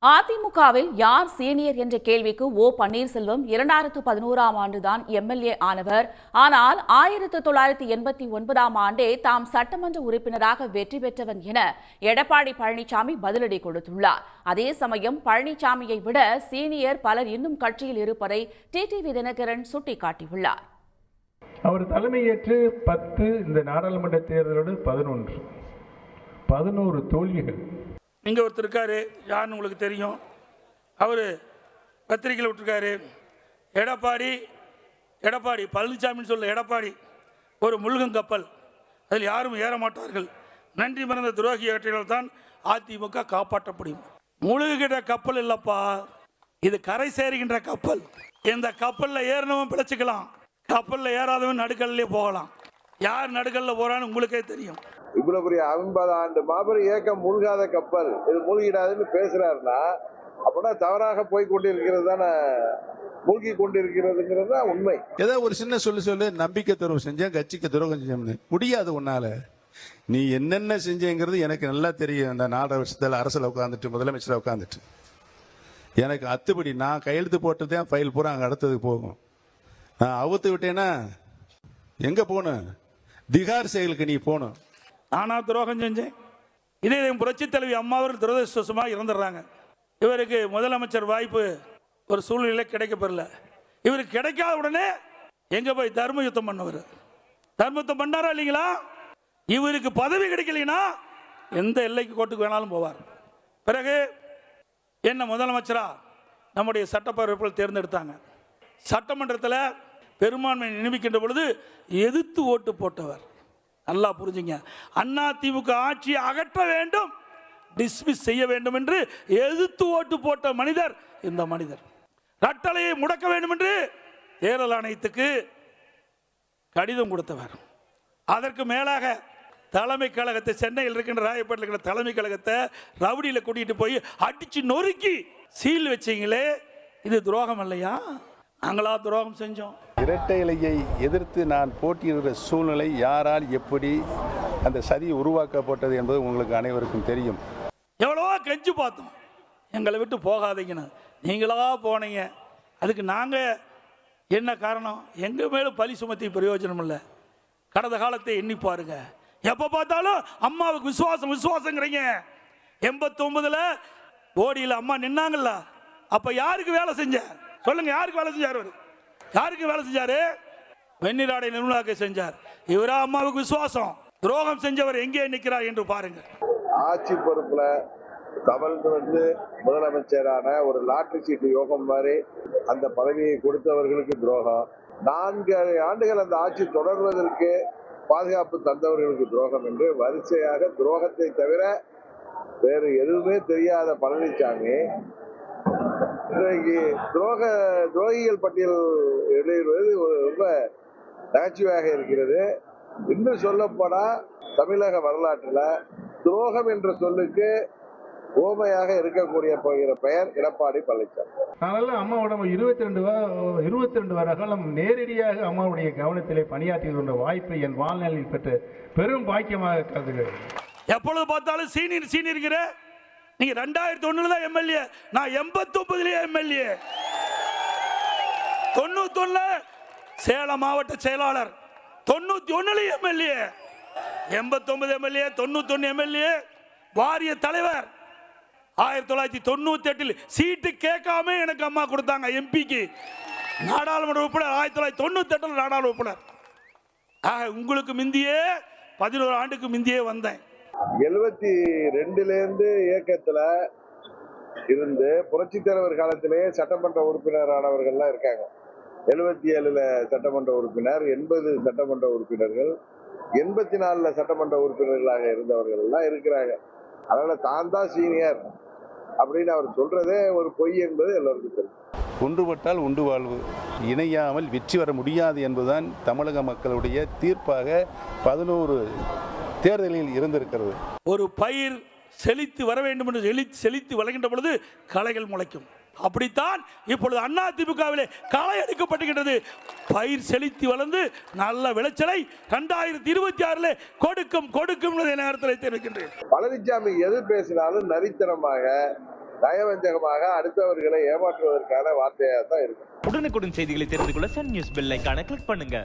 அதிமுகவில் யார் சீனியர் என்ற கேள்விக்கு ஓ பன்னீர்செல்வம் 2011ஆம் ஆண்டுதான் எம்எல்ஏ ஆனவர். ஆனால் 1989ஆம் ஆண்டே தாம் சட்டமன்ற உறுப்பினராக வெற்றி பெற்றவன் என எடப்பாடி பழனிசாமி பதிலடி கொடுத்துள்ளார். அதே சமயம் பழனிசாமியை விட சீனியர் பலர் இன்னும் கட்சியில் இருப்பதை டிடிவி தினகரன் சுட்டிக்காட்டியுள்ளார். அவர் தலைமையேற்று 10 இந்த நாடாளுமன்ற தேர்தலோடு 11 தோல்விகள். இங்கே ஒருத்தர் இருக்காரு, யாருன்னு உங்களுக்கு தெரியும். அவர் பத்திரிகையில் விட்டுருக்காரு, எடப்பாடி பழனிசாமின்னு சொல்ல எடப்பாடி ஒரு முழுகும் கப்பல், அதில் யாரும் ஏற மாட்டார்கள், நன்றி மறந்த துரோகி ஆட்சியால் தான் அதிமுக காப்பாற்ற முடியும். முழுகுகின்ற கப்பல் இல்லப்பா, இது கரை சேருகின்ற கப்பல். இந்த கப்பலில் ஏறினவன் பிழைச்சிக்கலாம், கப்பலில் ஏறாதவன் நடுக்கல்லே போகலாம். யார் நடுக்கல்ல போறான்னு உங்களுக்கே தெரியும். இவ்வளவு பெரிய 50 ஆண்டு மாபெரும் இயக்கம் மூழ்காத கப்பல் இது மூழ்கிடாதுன்னு பேசுறாருன்னா அப்படின்னா தவறாக போய் கொண்டிருக்கிறது தானே, மூழ்கி கொண்டிருக்கிறதுங்கிறது தான் உண்மை. ஏதோ ஒரு சின்ன சொல்லு நம்பிக்கை துரோகம் செஞ்சேன், கட்சிக்கு துரோகம் செஞ்சேன் முடியாது. உன்னால நீ என்னென்ன செஞ்சேங்கிறது எனக்கு நல்லா தெரியும். இந்த 4 வருஷத்துல அரசில் உட்காந்துட்டு முதலமைச்சராக உட்காந்துட்டு எனக்கு அத்துப்படி நான் கையெழுத்து போட்டதே ஃபைல் பூரா அங்கே அடுத்ததுக்கு போகும். நான் அவுத்து விட்டேன்னா எங்க போகணும்? திகார் செயலுக்கு நீ போகணும். நானா துரோகம் செஞ்சேன்? இதே புரட்சி தலைவி அம்மாவர்கள் துரதிருஷ்டவசமாக இறந்துடுறாங்க. இவருக்கு முதலமைச்சர் வாய்ப்பு ஒரு சூழ்நிலை கிடைக்கப்பெறல. இவருக்கு கிடைக்காத உடனே எங்க போய் தர்ம யுத்தம் பண்ணவர், தர்ம யுத்தம் பண்ணாரா இல்லைங்களா? இவருக்கு பதவி கிடைக்கலனா எந்த எல்லைக்கு கோட்டுக்கு வேணாலும் போவார். பிறகு என்ன முதலமைச்சரா நம்முடைய சட்டப்பேரவைகள் தேர்ந்தெடுத்தாங்க. சட்டமன்றத்தில் பெரும்பான்மை நிரூபிக்கின்ற பொழுது எதிர்த்து ஓட்டு போட்டவர். நல்லா புரிஞ்சுங்க, அண்ணா திமுக ஆட்சியை அகற்ற வேண்டும், டிஸ்மிஸ் செய்ய வேண்டும் என்று எதிர்த்து ஓட்டு போட்ட மனிதர் இந்த மனிதர். ரட்டளையை முடக்க வேண்டும் என்று தேர்தல் ஆணையத்துக்கு கடிதம் கொடுத்தவர். அதற்கு மேலாக தலைமை கழகத்தை, சென்னையில் இருக்கின்ற ராயப்பேட்டில் இருக்கிற தலைமை கழகத்தை ரவுடியில் கூட்டிட்டு போய் அடிச்சு நொறுக்கி சீல் வச்சீங்களே, இது துரோகம் இல்லையா? நாங்களா துரோகம் செஞ்சோம்? இரட்டை இலையை எதிர்த்து நான் போட்டியிடுகிற சூழ்நிலை யாரால் எப்படி அந்த சதி உருவாக்கப்பட்டது என்பது உங்களுக்கு அனைவருக்கும் தெரியும். எவ்வளவோ கெஞ்சு பார்த்தோம், எங்களை விட்டு போகாதீங்கன்னு. நீங்களா போனீங்க. அதுக்கு நாங்கள் என்ன காரணம்? எங்கள் மேலும் பழி சுமத்தி பிரயோஜனம் இல்லை. கடந்த காலத்தை எண்ணி பாருங்க. எப்போ பார்த்தாலும் அம்மாவுக்கு விசுவாசங்கிறீங்க. 89 போடியில் அம்மா நின்னாங்கல்ல, அப்ப யாருக்கு வேலை செஞ்ச சொல்லுங்க? யாருக்கு வேலை செஞ்சார்? யாருக்கு வேலை செஞ்சாரு? வெண்ணிராடை நிர்மலாக்கு செஞ்சார். இவரா அம்மாவுக்கு விசுவாசம்? துரோகம் செஞ்சவர் எங்கே நிற்கிறார் என்று பாருங்க. ஆட்சி பொறுப்புல தவழ்ந்து வந்து முதலமைச்சரான ஒரு லாட்டரி சீட்டு யோகம் மாதிரி அந்த பதவியை கொடுத்தவர்களுக்கு துரோகம், 4 ஆண்டுகள் அந்த ஆட்சி தொடர்வதற்கு பாதுகாப்பு தந்தவர்களுக்கு துரோகம் என்று வரிசையாக துரோகத்தை தவிர வேறு எதுவுமே தெரியாத பழனிசாமி இன்றைக்கு துரோகிகள் பட்டியல் எழுதுவது ரொம்ப நகைச்சுவையாக இருக்கிறது. இன்னும் சொல்லப்போனா தமிழக வரலாற்றில் துரோகம் என்ற சொல்லுக்கு ஓமையாக இருக்கக்கூடிய போகிற பெயர் எடப்பாடி பழனிசாமி. அதனால அம்மாவோட 22 வருட காலம் நேரடியாக அம்மாவுடைய கவனத்திலே பணியாற்றுகின்ற வாய்ப்பை என் வாழ்நாளில் பெற்ற பெரும் பாக்கியமாக கருதுகிறேன். எப்பொழுது பார்த்தாலும் சீனியர் நீங்க 2001 தான் எம்எல்ஏ, நான் 89 எம்எல்ஏ, 91 சேலம் மாவட்ட செயலாளர், 91 எம்எல்ஏ, 89 எம்எல்ஏ, 91 எம்எல்ஏ, வாரிய தலைவர். 1998 சீட்டு கேட்காம எனக்கு அம்மா கொடுத்தாங்க எம்பிக்கு, நாடாளுமன்ற உறுப்பினர். 1998 நாடாளுமன்ற உறுப்பினர். உங்களுக்கு முந்தியே 11 ஆண்டுக்கு முந்தியே வந்தேன். 72 இயக்கத்துல இருந்து புரட்சி தலைவர் காலத்திலே சட்டமன்ற உறுப்பினரானவர்கள்லாம் இருக்காங்க. 77 சட்டமன்ற உறுப்பினர், 80 சட்டமன்ற உறுப்பினர்கள், 84 சட்டமன்ற உறுப்பினர்களாக இருந்தவர்கள் எல்லாம் இருக்கிறாங்க. அதனால தான் சீனியர் அப்படின்னு அவர் சொல்றதே ஒரு பொய் என்பது எல்லோருக்கும் தெரியும். ஒன்றுபட்டால் உண்டு வாழ்வு, இணையாமல் வெற்றி வர முடியாது என்பதுதான் தமிழக மக்களுடைய தீர்ப்பாக 11 தேர்தலில் இருந்திருக்கிறது. ஒரு பயிர் செழித்து வர வேண்டும் என்று செழித்து வளர்கின்ற பொழுது களைகள் முளைக்கும். அப்படித்தான் இப்பொழுது அண்ணா திமுகவிலே களை எடுக்கப்பட்டுகின்றது. பயிர் செழித்து வளர்ந்து நல்ல விளைச்சலை 2026 கொடுக்கும் நேரத்தில் தெரிவிக்கின்றேன். பழனிசாமி எது பேசினாலும் நரித்தனமாக நயவஞ்சகமாக அடுத்தவர்களை ஏமாற்றுவதற்கான வார்த்தையாக தான் இருக்கும். உடனுக்குடன் செய்திகளை தெரிந்து கொள்ள சன் நியூஸ் பெல் ஐகானை கிளிக் பண்ணுங்க.